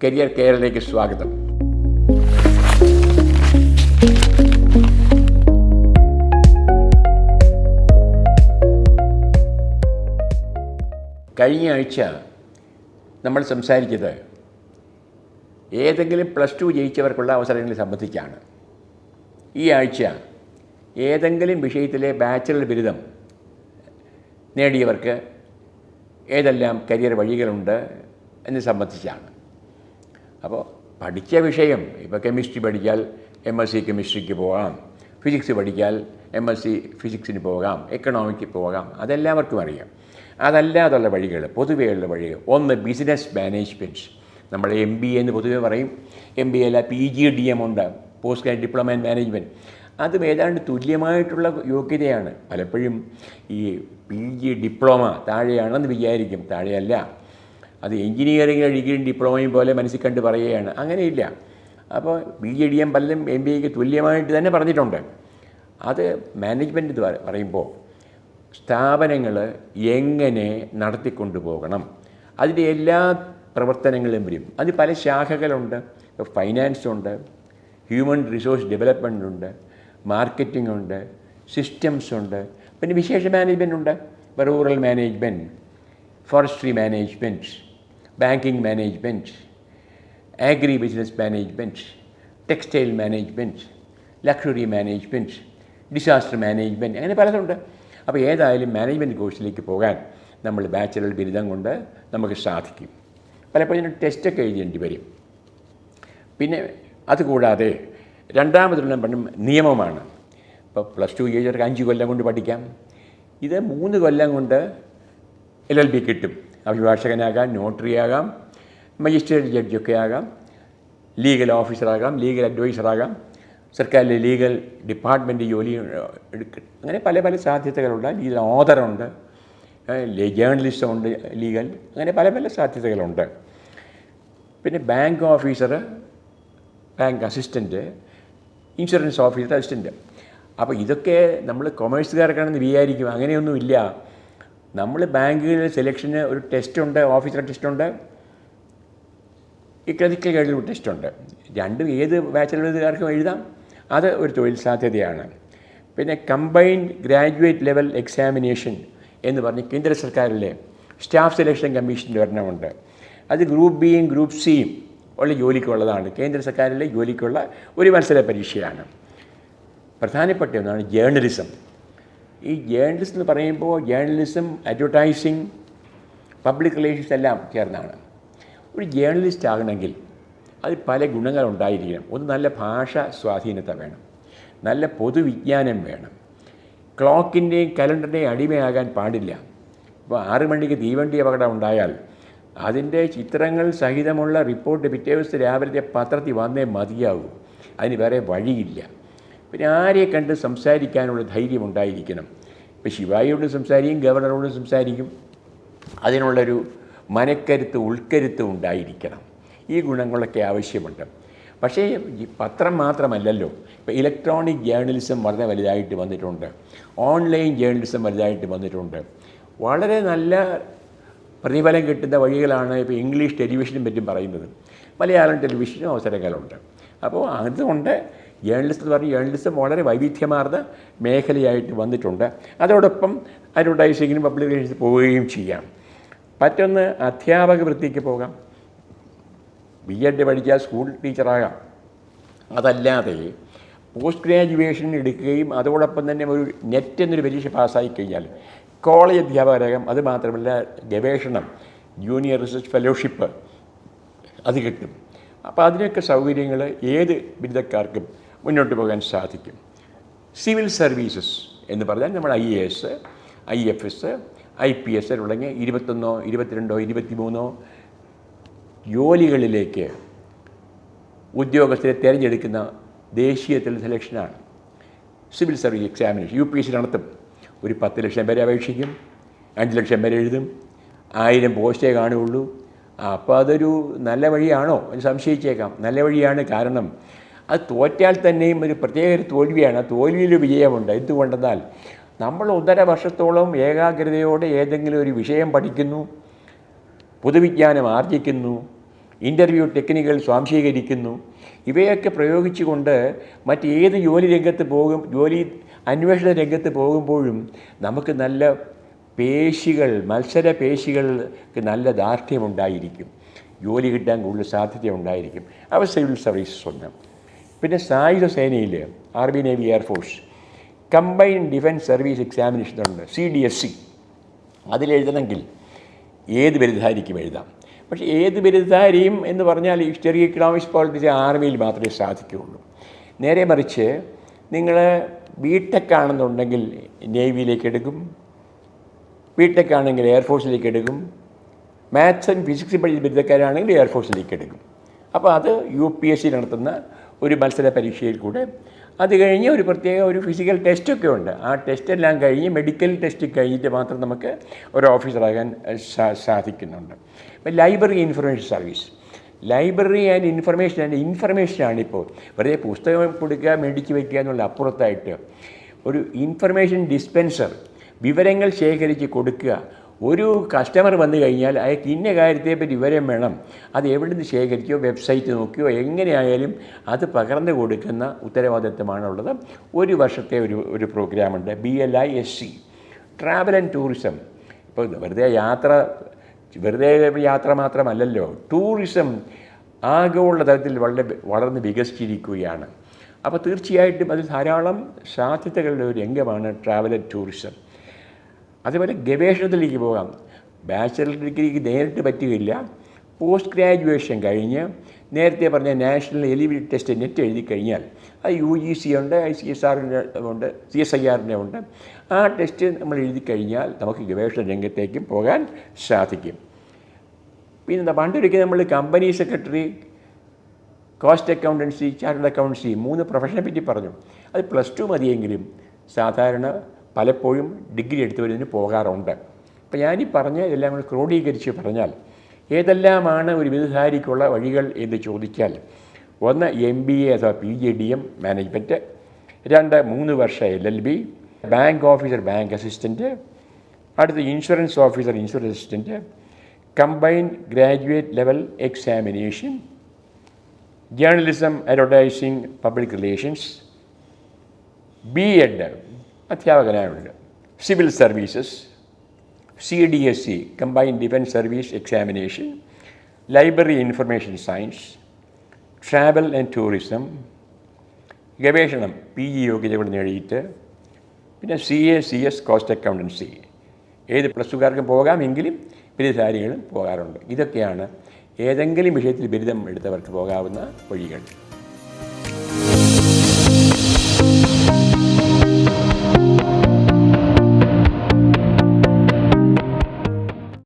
Career കെയറിലേക്ക് സ്വാഗതം. കഴിഞ്ഞ ആഴ്ച നമ്മൾ സംസാരിച്ചത് ഏതെങ്കിലും +2 ജയിച്ചവർക്കുള്ള അവസരങ്ങളെ സംബന്ധിച്ചാണ്. ഈ ആഴ്ച ഏതെങ്കിലും വിഷയത്തിലെ ബാച്ചലർ ബിരുദം നേടിയവർക്ക് ഏതെല്ലാം കരിയർ വഴികളുണ്ട് എന്ന് സംബന്ധിച്ചാണ്. അപ്പോൾ പഠിച്ച വിഷയം, ഇപ്പോൾ കെമിസ്ട്രി പഠിച്ചാൽ MSc കെമിസ്ട്രിക്ക് പോകാം, ഫിസിക്സ് പഠിച്ചാൽ MSc ഫിസിക്സിന് പോകാം, എക്കണോമിക്ക് പോകാം, അതെല്ലാവർക്കും അറിയാം. അതല്ലാതുള്ള വഴികൾ, പൊതുവെയുള്ള വഴികൾ, ഒന്ന് ബിസിനസ് മാനേജ്മെൻറ്റ്. നമ്മൾ MBA എന്ന് പൊതുവെ പറയും. MBA അല്ല, PGDM ഉണ്ട്, post graduate diploma in management. അതും ഏതാണ്ട് തുല്യമായിട്ടുള്ള യോഗ്യതയാണ്. പലപ്പോഴും ഈ PG ഡിപ്ലോമ താഴെയാണെന്ന് വിചാരിക്കും. താഴെയല്ല, അത് എൻജിനീയറിംഗ് ഡിഗ്രിയും ഡിപ്ലോമയും പോലെ മനസ്സിൽ കണ്ട് പറയുകയാണ്. അങ്ങനെയില്ല. അപ്പോൾ PGDM പലരും MBAക്ക് തുല്യമായിട്ട് തന്നെ പറഞ്ഞിട്ടുണ്ട്. അത് മാനേജ്മെൻറ്റ് പറയുമ്പോൾ സ്ഥാപനങ്ങൾ എങ്ങനെ നടത്തിക്കൊണ്ടു പോകണം, അതിൻ്റെ എല്ലാ പ്രവർത്തനങ്ങളും വരും. അത് പല ശാഖകളുണ്ട്. ഇപ്പോൾ ഫൈനാൻസ് ഉണ്ട്, ഹ്യൂമൻ റിസോഴ്സ് ഡെവലപ്മെൻ്റ് ഉണ്ട്, മാർക്കറ്റിംഗ് ഉണ്ട്, സിസ്റ്റംസ് ഉണ്ട്, പിന്നെ വിശേഷ മാനേജ്മെൻ്റ് ഉണ്ട്. ഇപ്പോൾ rural management, forestry management, banking management, agri business management, textile management, luxury management, disaster management, അങ്ങനെ പലതുണ്ട്. അപ്പോൾ ഏതായാലും മാനേജ്മെൻറ്റ് കോഴ്സിലേക്ക് പോകാൻ നമ്മൾ ബാച്ചലർ ബിരുദം കൊണ്ട് നമുക്ക് സാധിക്കും. പലപ്പോഴും ടെസ്റ്റൊക്കെ എഴുതേണ്ടി വരും. പിന്നെ അതുകൂടാതെ രണ്ടാമതൊരെണ്ണം നിയമമാണ്. ഇപ്പോൾ +2 ജയിച്ചവർക്ക് 5 കൊല്ലം കൊണ്ട് പഠിക്കാം. ഇത് 3 കൊല്ലം കൊണ്ട് LLB കിട്ടും. അഭിഭാഷകനാകാം, നോട്ടറിയാകാം, മജിസ്ട്രേറ്റ് ജഡ്ജൊക്കെ ആകാം, ലീഗൽ ഓഫീസറാകാം, ലീഗൽ അഡ്വൈസറാകാം, സർക്കാരിലെ ലീഗൽ ഡിപ്പാർട്ട്മെൻറ്റ് ജോലി എടുക്കും. അങ്ങനെ പല പല സാധ്യതകളുണ്ട്. ലീഗൽ ഓതറുണ്ട്, ജേർണലിസ്റ്റ് ഉണ്ട്, ലീഗൽ, അങ്ങനെ പല പല സാധ്യതകളുണ്ട്. പിന്നെ bank officer, bank assistant, insurance officer assistant. അപ്പോൾ ഇതൊക്കെ നമ്മൾ കൊമേഴ്സുകാർക്കാണെന്ന് വിചാരിക്കും. അങ്ങനെയൊന്നുമില്ല. നമ്മൾ ബാങ്കുകളിൽ സെലക്ഷന് ഒരു ടെസ്റ്റുണ്ട്, ഓഫീസർ ടെസ്റ്റുണ്ട്, ഈ ക്ലറിക്കൽ കഴിഞ്ഞ ഒരു ടെസ്റ്റുണ്ട്. രണ്ടും ഏത് ബാച്ചലർകാർക്കും എഴുതാം. അത് ഒരു തൊഴിൽ സാധ്യതയാണ്. പിന്നെ കമ്പൈൻഡ് ഗ്രാജുവേറ്റ് ലെവൽ എക്സാമിനേഷൻ എന്ന് പറഞ്ഞ് കേന്ദ്ര സർക്കാരിലെ സ്റ്റാഫ് സെലക്ഷൻ കമ്മീഷൻ്റെ ഒരെണ്ണമുണ്ട്. അത് ഗ്രൂപ്പ് ബിയും ഗ്രൂപ്പ് സിയും ഉള്ള ജോലിക്കുള്ളതാണ്. കേന്ദ്ര സർക്കാരിലെ ജോലിക്കുള്ള ഒരു മത്സര പരീക്ഷയാണ്. പ്രധാനപ്പെട്ട ഒന്നാണ് ജേർണലിസം. ഈ ജേർണലിസം എന്ന് പറയുമ്പോൾ ജേർണലിസം, അഡ്വർടൈസിങ്, പബ്ലിക് റിലേഷൻസ് എല്ലാം ചേർന്നാണ്. ഒരു ജേർണലിസ്റ്റ് ആകണമെങ്കിൽ അതിൽ പല ഗുണങ്ങളുണ്ടായിരിക്കണം. ഒന്ന്, നല്ല ഭാഷ സ്വാധീനത വേണം, നല്ല പൊതുവിജ്ഞാനം വേണം, ക്ലോക്കിൻ്റെയും കലണ്ടറിൻ്റെയും അടിമയാകാൻ പാടില്ല. ഇപ്പോൾ 6 മണിക്ക് തീവണ്ടി അപകടം ഉണ്ടായാൽ അതിൻ്റെ ചിത്രങ്ങൾ സഹിതമുള്ള റിപ്പോർട്ട് പിറ്റേ ദിവസത്തെ രാവിലത്തെ പത്രത്തിൽ വന്നേ മതിയാവൂ. അതിന് വേറെ വഴിയില്ല. പിന്നെ ആരെ കണ്ട് സംസാരിക്കാനുള്ള ധൈര്യം ഉണ്ടായിരിക്കണം. ഇപ്പോൾ ശിവായിയോട് സംസാരിക്കും, ഗവർണറോട് സംസാരിക്കും. അതിനുള്ളൊരു മനക്കരുത്ത്, ഉൾക്കരുത്ത് ഉണ്ടായിരിക്കണം. ഈ ഗുണങ്ങളൊക്കെ ആവശ്യമുണ്ട്. പക്ഷേ ഈ പത്രം മാത്രമല്ലല്ലോ. ഇപ്പോൾ ഇലക്ട്രോണിക് ജേർണലിസം വളരെ വലുതായിട്ട് വന്നിട്ടുണ്ട്, ഓൺലൈൻ ജേർണലിസം വലുതായിട്ട് വന്നിട്ടുണ്ട്. വളരെ നല്ല പ്രതിഫലം കിട്ടുന്ന വഴികളാണ് ഇപ്പോൾ ഇംഗ്ലീഷ് ടെലിവിഷനും പറ്റും പറയുന്നത്. മലയാളം ടെലിവിഷനും അവസരങ്ങളുണ്ട്. അപ്പോൾ അതുകൊണ്ട് ജേർണലിസം എന്ന് പറഞ്ഞാൽ ജേർണലിസം വളരെ വൈവിധ്യമാർന്ന മേഖലയായിട്ട് വന്നിട്ടുണ്ട്. അതോടൊപ്പം അഡ്വർടൈസിങ്ങിനും പബ്ലിക് റിലേഷൻസ് പോവുകയും ചെയ്യാം. മറ്റൊന്ന്, അധ്യാപക വൃത്തിക്ക് പോകാം. B.Ed പഠിച്ചാൽ സ്കൂൾ ടീച്ചറാകാം. അതല്ലാതെ പോസ്റ്റ് ഗ്രാജുവേഷൻ എടുക്കുകയും അതോടൊപ്പം തന്നെ ഒരു നെറ്റ് എന്നൊരു പരീക്ഷ പാസ്സായി കഴിഞ്ഞാൽ കോളേജ് അധ്യാപകരാകാം. അത് മാത്രമല്ല, ഗവേഷണം, ജൂനിയർ റിസർച്ച് ഫെലോഷിപ്പ് അത് കിട്ടും. അപ്പോൾ അതിനൊക്കെ സൗകര്യങ്ങൾ ഏത് ബിരുദക്കാർക്കും മുന്നോട്ട് പോകാൻ സാധിക്കും. സിവിൽ സർവീസസ് എന്ന് പറഞ്ഞാൽ നമ്മൾ IAS, IFS, IPS തുടങ്ങിയ 21, 22, 23 ജോലികളിലേക്ക് ഉദ്യോഗസ്ഥരെ തിരഞ്ഞെടുക്കുന്ന ദേശീയത്തിൽ സെലക്ഷനാണ് സിവിൽ സർവീസ് എക്സാമിനേഷൻ. UPSC നടത്തും. ഒരു 10 ലക്ഷം പേരെ അപേക്ഷിക്കും, 5 ലക്ഷം പേരെ എഴുതും, 1000 പോസ്റ്റേ കാണുകയുള്ളൂ. അപ്പോൾ അതൊരു നല്ല വഴിയാണോ എന്ന് സംശയിച്ചേക്കാം. നല്ല വഴിയാണ്. കാരണം അത് തോറ്റാൽ തന്നെയും ഒരു പ്രത്യേക ഒരു തോൽവിയാണ്. ആ തോൽവിയിൽ വിജയമുണ്ട്. എന്തുകൊണ്ടെന്നാൽ നമ്മൾ 1.5 വർഷത്തോളം ഏകാഗ്രതയോടെ ഏതെങ്കിലും ഒരു വിഷയം പഠിക്കുന്നു, പൊതുവിജ്ഞാനം ആർജിക്കുന്നു. ഇൻ്റർവ്യൂ ടെക്നിക്കുകൾ സ്വാംശീകരിക്കുന്നു. ഇവയൊക്കെ പ്രയോഗിച്ചുകൊണ്ട് മറ്റേത് ജോലി അന്വേഷണ രംഗത്ത് പോകുമ്പോഴും നമുക്ക് നല്ല മത്സര പേശികൾക്ക് നല്ല ദാർഢ്യമുണ്ടായിരിക്കും, ജോലി കിട്ടാൻ കൂടുതൽ സാധ്യതയുണ്ടായിരിക്കും. അവ സിവിൽ സർവീസസ് ഒന്ന്. പിന്നെ സായുധ സേനയിൽ army, navy, air force combined defence service examination ഉണ്ട്, CDSC. അതിലെഴുതണമെങ്കിൽ ഏത് ബിരുദധാരിക്കും എഴുതാം. പക്ഷേ ഏത് ബിരുദധാരിയും എന്ന് പറഞ്ഞാൽ ഹിസ്റ്ററി, എക്കണോമിക്സ്, പോളിറ്റിക്സ് ആർമിയിൽ മാത്രമേ സാധിക്കുകയുള്ളൂ. നേരെ മറിച്ച് നിങ്ങൾ ബിടെക് ആണെന്നുണ്ടെങ്കിൽ നേവിയിലേക്ക് എടുക്കും, ബിടെക് ആണെങ്കിൽ എയർഫോഴ്സിലേക്ക് എടുക്കും, മാത്സ് ആൻഡ് ഫിസിക്സ് പഠിച്ച ബിരുദക്കാരാണെങ്കിൽ എയർഫോഴ്സിലേക്ക് എടുക്കും. അപ്പോൾ അത് UPSC നടത്തുന്ന ഒരു മത്സര പരീക്ഷയിൽ കൂടെ, അത് കഴിഞ്ഞ് ഒരു പ്രത്യേക ഫിസിക്കൽ ടെസ്റ്റൊക്കെ ഉണ്ട്. ആ ടെസ്റ്റെല്ലാം കഴിഞ്ഞ് മെഡിക്കൽ ടെസ്റ്റ് കഴിഞ്ഞിട്ട് മാത്രം നമുക്ക് ഒരു ഓഫീസറാകാൻ സാധിക്കുന്നുണ്ട്. ഇപ്പം library information service, library and ഇൻഫർമേഷനാണിപ്പോൾ വെറുതെ പുസ്തകം കൊടുക്കുക, മേടിച്ച് വയ്ക്കുക എന്നുള്ള അപ്പുറത്തായിട്ട് ഒരു ഇൻഫർമേഷൻ ഡിസ്പെൻസർ, വിവരങ്ങൾ ശേഖരിച്ച് കൊടുക്കുക. ഒരു കസ്റ്റമർ വന്നു കഴിഞ്ഞാൽ അയാൾക്ക് ഇന്ന കാര്യത്തെപ്പറ്റി വിവരം വേണം, അത് എവിടെ നിന്ന് ശേഖരിക്കുകയോ വെബ്സൈറ്റ് നോക്കിയോ എങ്ങനെയായാലും അത് പകർന്നു കൊടുക്കുന്ന ഉത്തരവാദിത്വമാണുള്ളത്. ഒരു വർഷത്തെ ഒരു പ്രോഗ്രാമുണ്ട്, BLISC, ട്രാവൽ ആൻഡ് ടൂറിസം. ഇപ്പോൾ വെറുതെ യാത്ര മാത്രമല്ലല്ലോ, ടൂറിസം ആഗോള തലത്തിൽ വളർന്ന് വികസിച്ചിരിക്കുകയാണ്. അപ്പോൾ തീർച്ചയായിട്ടും അത് ധാരാളം സാധ്യതകളുടെ ഒരു രംഗമാണ് ട്രാവൽ ആൻഡ് ടൂറിസം. അതുപോലെ ഗവേഷണത്തിലേക്ക് പോകാം. ബാച്ചലർ ഡിഗ്രിക്ക് നേരിട്ട് പറ്റുകയില്ല. പോസ്റ്റ് ഗ്രാജുവേഷൻ കഴിഞ്ഞ് നേരത്തെ പറഞ്ഞ നാഷണൽ എലിജിബിലിറ്റി ടെസ്റ്റ് നെറ്റ് എഴുതി കഴിഞ്ഞാൽ അത് UGC ഉണ്ട്, ICSRൻ്റെ ഉണ്ട്, CSIRൻ്റെ ഉണ്ട്. ആ ടെസ്റ്റ് നമ്മൾ എഴുതി കഴിഞ്ഞാൽ നമുക്ക് ഗവേഷണ രംഗത്തേക്കും പോകാൻ സാധിക്കും. പിന്നെ പണ്ടൊരിക്കൽ നമ്മൾ company secretary, cost accountancy, chartered accountancy 3 പ്രൊഫഷനെ പറ്റി പറഞ്ഞു. അത് +2 മതിയെങ്കിലും സാധാരണ പലപ്പോഴും ഡിഗ്രി എടുത്തവരിതിന് പോകാറുണ്ട്. അപ്പോൾ ഞാനീ പറഞ്ഞ എല്ലാം കൂടി ക്രോഡീകരിച്ച് പറഞ്ഞാൽ ഏതെല്ലാമാണ് ഒരു ബിരുദധാരിക്കുള്ള വഴികൾ എന്ന് ചോദിച്ചാൽ, 1 MBA അഥവാ PGDM മാനേജ്മെൻറ്റ്, 2 3 വർഷ LLB, bank officer bank assistant, അടുത്ത് insurance officer insurance assistant, combined graduate level examination, journalism, advertising, public relations, B.Ed അധ്യാപകനായുണ്ട്, civil services, CDSC combined defence service examination, library information science, travel and tourism, ഗവേഷണം PG യോഗ്യതകൾ നേടിയിട്ട്, പിന്നെ CA CS cost accountancy. ഏത് +2കാർക്കും പോകാമെങ്കിലും ബിരുദധാരികളും പോകാറുണ്ട്. ഇതൊക്കെയാണ് ഏതെങ്കിലും വിഷയത്തിൽ ബിരുദം എടുത്തവർക്ക് പോകാവുന്ന വഴികൾ.